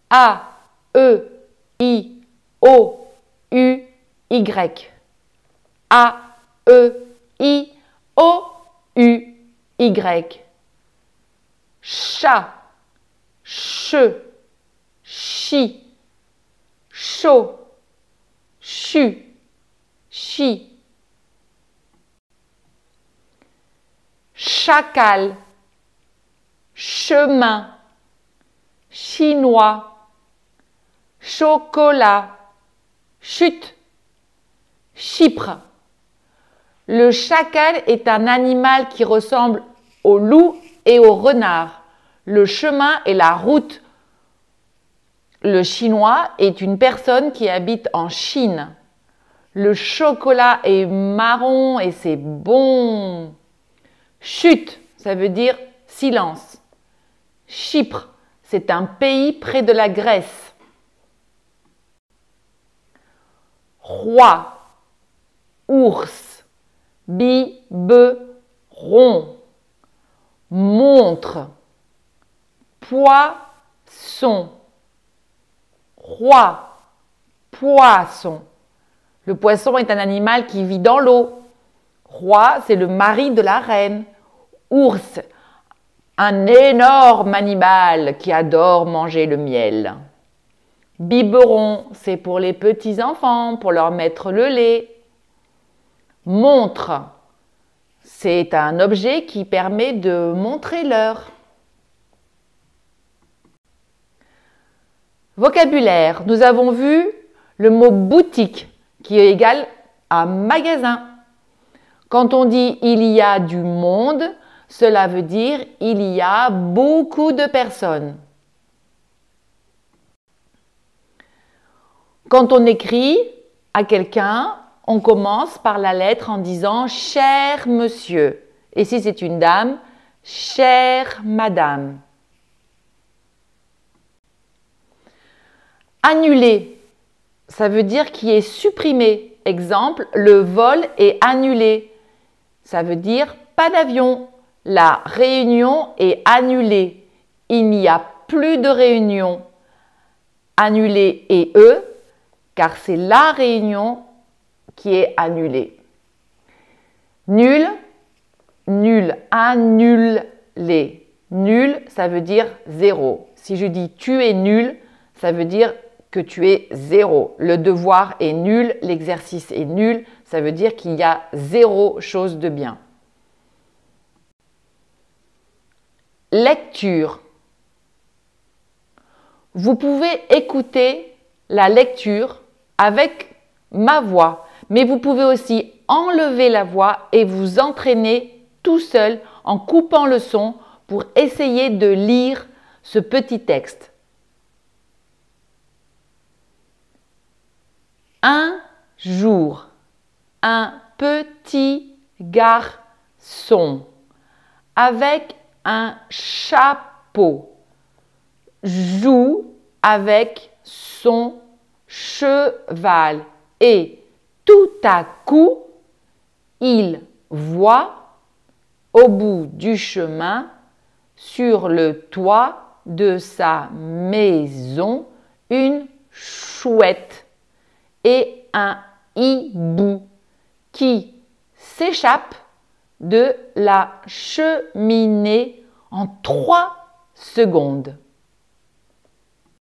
A, E, I, O, U, Y. A, E, I, O, U, Y. Chat, che, chi, chaud, chu, chi. Chacal, chemin, chinois, chocolat, chute, Chypre. Le chacal est un animal qui ressemble au loup et au renard. Le chemin est la route. Le chinois est une personne qui habite en Chine. Le chocolat est marron et c'est bon. Chute, ça veut dire silence. Chypre, c'est un pays près de la Grèce. Roi, ours, biberon, montre, poisson, roi, poisson. Le poisson est un animal qui vit dans l'eau. Roi, c'est le mari de la reine. Ours, un énorme animal qui adore manger le miel. Biberon, c'est pour les petits enfants, pour leur mettre le lait. Montre, c'est un objet qui permet de montrer l'heure. Vocabulaire, nous avons vu le mot boutique qui est égal à magasin. Quand on dit il y a du monde, cela veut dire il y a beaucoup de personnes. Quand on écrit à quelqu'un, on commence par la lettre en disant « Cher monsieur ». Et si c'est une dame, « Chère madame ». Annuler, ça veut dire qui est supprimé. Exemple, le vol est annulé. Ça veut dire pas d'avion. La réunion est annulée. Il n'y a plus de réunion. Annulé est E, car c'est la réunion qui est annulée. Nul, nul, annulé. Nul, ça veut dire zéro. Si je dis tu es nul, ça veut dire que tu es zéro. Le devoir est nul, l'exercice est nul, ça veut dire qu'il y a zéro chose de bien. Lecture. Vous pouvez écouter la lecture avec ma voix, mais vous pouvez aussi enlever la voix et vous entraîner tout seul en coupant le son pour essayer de lire ce petit texte. Un jour, un petit garçon avec un chapeau joue avec son cheval et tout à coup, il voit au bout du chemin, sur le toit de sa maison, une chouette et un hibou qui s'échappe de la cheminée en 3 secondes.